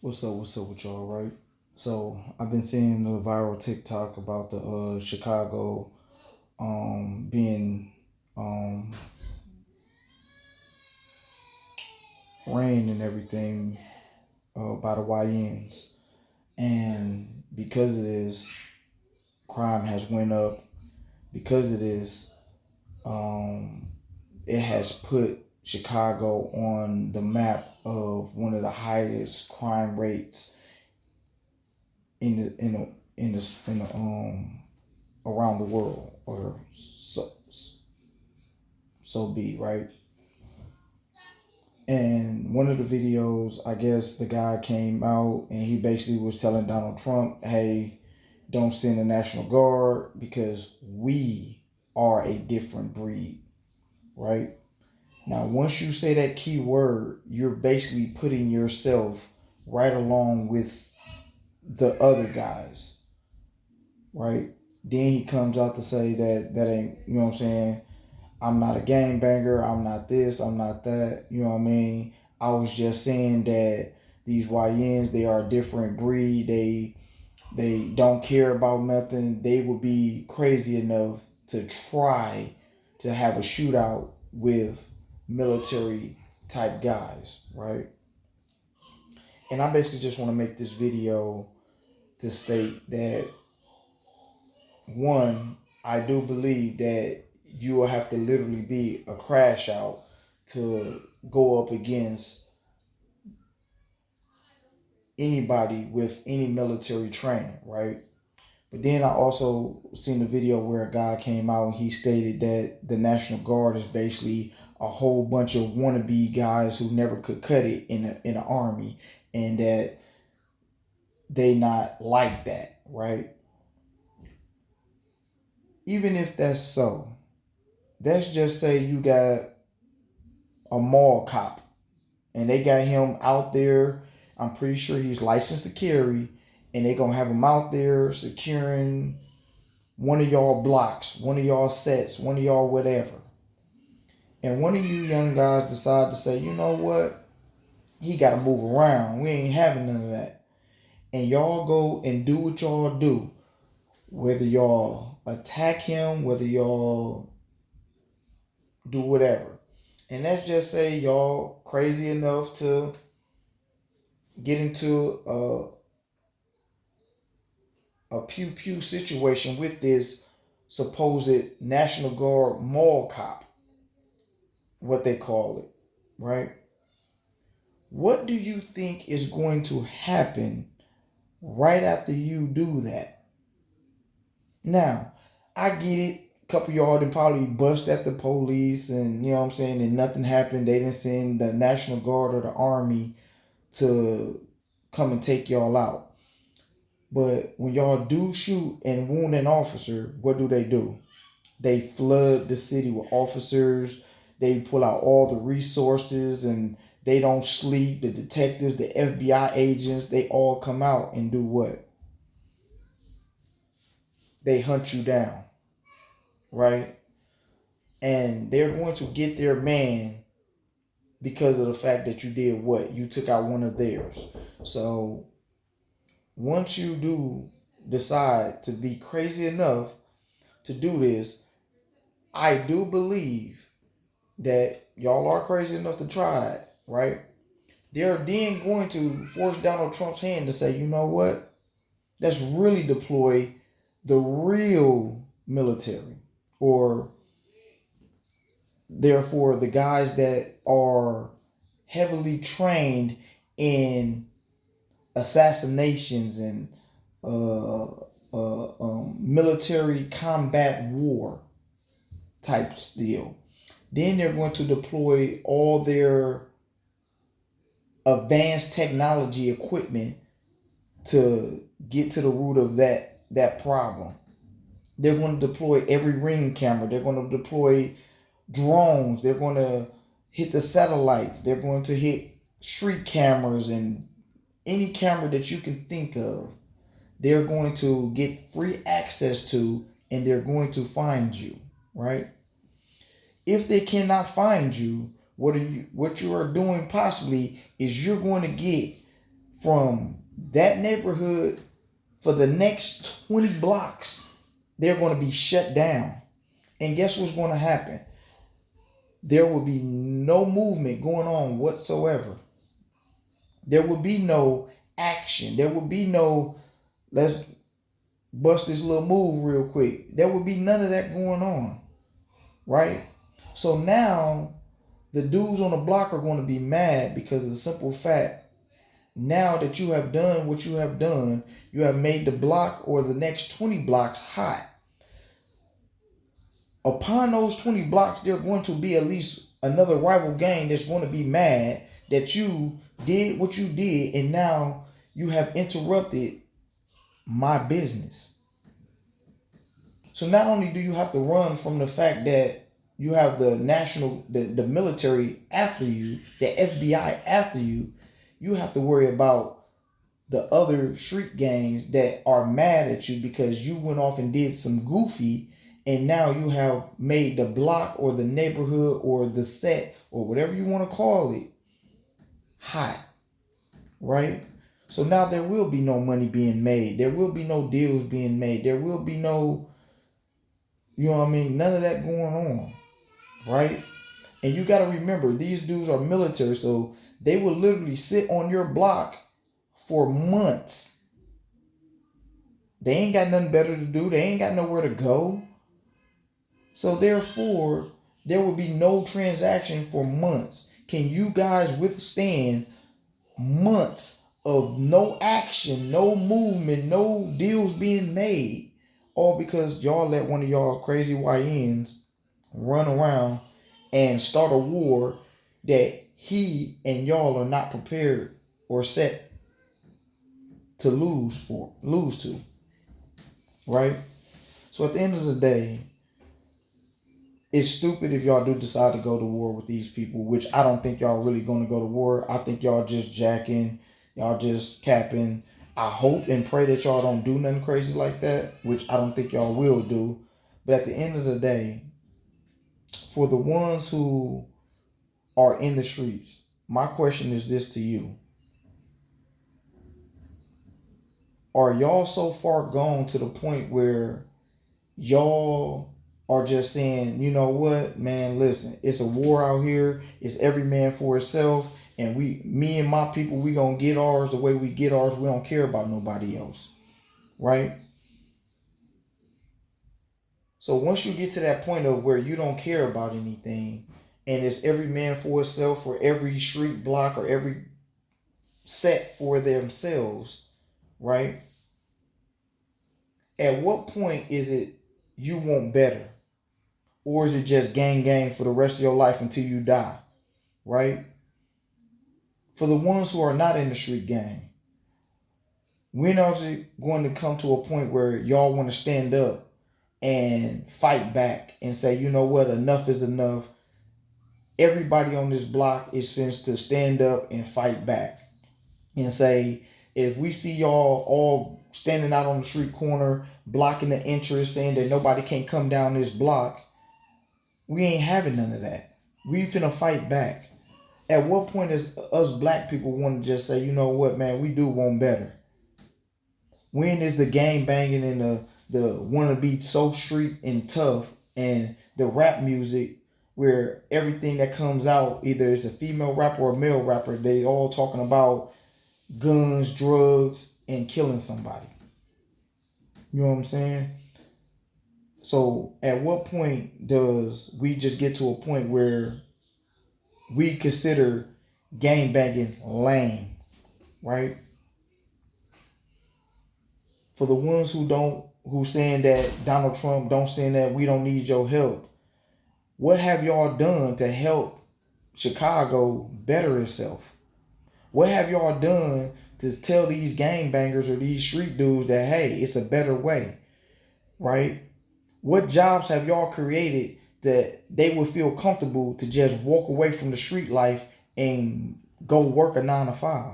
What's up with y'all, right? So I've been seeing the viral TikTok about the Chicago being um rain and everything by the YNs. And because of this, crime has went up. Because of this, um it has put Chicago on the map of one of the highest crime rates in the around the world, or so be, right? And one of the videos, I guess the guy came out and he basically was telling Donald Trump, hey, don't send the National Guard because we are a different breed, right? Now, once you say that key word, you're basically putting yourself right along with the other guys, right? Then he comes out to say that ain't, you know what I'm saying? I'm not a gangbanger. I'm not this. I'm not that. You know what I mean? I was just saying that these YNs, they are a different breed. They don't care about nothing. They would be crazy enough to try to have a shootout with military type guys, right? And I basically just want to make this video to state that, one, I do believe that you will have to literally be a crash out to go up against anybody with any military training, right? But then I also seen the video where a guy came out and he stated that the National Guard is basically a whole bunch of wannabe guys who never could cut it in the army, and that they not like that, right? Even if that's so, let's just say you got a mall cop and they got him out there. I'm pretty sure he's licensed to carry, and they gonna have him out there securing one of y'all blocks, one of y'all sets, one of y'all whatever. And one of you young guys decide to say, you know what? He got to move around. We ain't having none of that. And y'all go and do what y'all do. Whether y'all attack him, whether y'all do whatever. And let's just say y'all crazy enough to get into a pew pew situation with this supposed National Guard mall cop, what they call it, right? What do you think is going to happen right after you do that? Now, I get it. A couple of y'all done probably bust at the police, and you know what I'm saying, and nothing happened. They didn't send the National Guard or the Army to come and take y'all out. But when y'all do shoot and wound an officer, what do? They flood the city with officers. They pull out all the resources and they don't sleep. The detectives, the FBI agents, they all come out and do what? They hunt you down, right? And they're going to get their man because of the fact that you did what? You took out one of theirs. So once you do decide to be crazy enough to do this, I do believe that y'all are crazy enough to try it, right? They're then going to force Donald Trump's hand to say, you know what? Let's really deploy the real military, or therefore the guys that are heavily trained in assassinations and military combat war type deal. Then they're going to deploy all their advanced technology equipment to get to the root of that problem. They're going to deploy every ring camera. They're going to deploy drones. They're going to hit the satellites. They're going to hit street cameras and any camera that you can think of. They're going to get free access to, and they're going to find you, right? If they cannot find you, what you are doing possibly is you're going to get from that neighborhood for the next 20 blocks, they're going to be shut down. And guess what's going to happen? There will be no movement going on whatsoever. There will be no action. There will be no, let's bust this little move real quick. There will be none of that going on, right? So now the dudes on the block are going to be mad because of the simple fact, now that you have done what you have done, you have made the block or the next 20 blocks hot. Upon those 20 blocks, there are going to be at least another rival gang that's going to be mad that you did what you did, and now you have interrupted my business. So not only do you have to run from the fact that you have the military after you, the FBI after you, you have to worry about the other street gangs that are mad at you because you went off and did some goofy, and now you have made the block or the neighborhood or the set or whatever you want to call it hot, right? So now there will be no money being made. There will be no deals being made. There will be no, you know what I mean? None of that going on, right? And you got to remember, these dudes are military, so they will literally sit on your block for months. They ain't got nothing better to do. They ain't got nowhere to go. So therefore, there will be no transaction for months. Can you guys withstand months of no action, no movement, no deals being made, all because y'all let one of y'all crazy YNs run around and start a war that he and y'all are not prepared or set to lose to, right? So at the end of the day, it's stupid if y'all do decide to go to war with these people, which I don't think y'all really going to go to war. I think y'all just jacking, y'all just capping. I hope and pray that y'all don't do nothing crazy like that, which I don't think y'all will do. But at the end of the day, for the ones who are in the streets, my question is this to you. Are y'all so far gone to the point where y'all are just saying, you know what, man, listen, it's a war out here. It's every man for himself. And me and my people, we gonna get ours the way we get ours. We don't care about nobody else, right? So once you get to that point of where you don't care about anything, and it's every man for itself, or every street block, or every set for themselves, right? At what point is it you want better? Or is it just gang for the rest of your life until you die, right? For the ones who are not in the street gang, when are you going to come to a point where y'all want to stand up and fight back and say, you know what, enough is enough. Everybody on this block is finished to stand up and fight back and say, if we see y'all all standing out on the street corner, blocking the entrance, saying that nobody can't come down this block, we ain't having none of that. We finna fight back. At what point is us black people want to just say, you know what, man, we do want better? When is the gang banging and the want to be so street and tough and the rap music where everything that comes out, either it's a female rapper or a male rapper, they all talking about guns, drugs, and killing somebody. You know what I'm saying? So at what point does we just get to a point where we consider gang banging lame, right? For the ones who saying that Donald Trump don't saying that we don't need your help, what have y'all done to help Chicago better itself? What have y'all done to tell these gang bangers or these street dudes that, hey, it's a better way, right? What jobs have y'all created that they would feel comfortable to just walk away from the street life and go work a 9 to 5?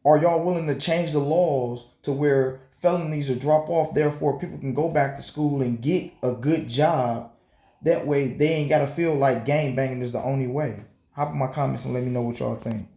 Are y'all willing to change the laws to where felonies will drop off, therefore people can go back to school and get a good job? That way they ain't got to feel like gang banging is the only way. Hop in my comments and let me know what y'all think.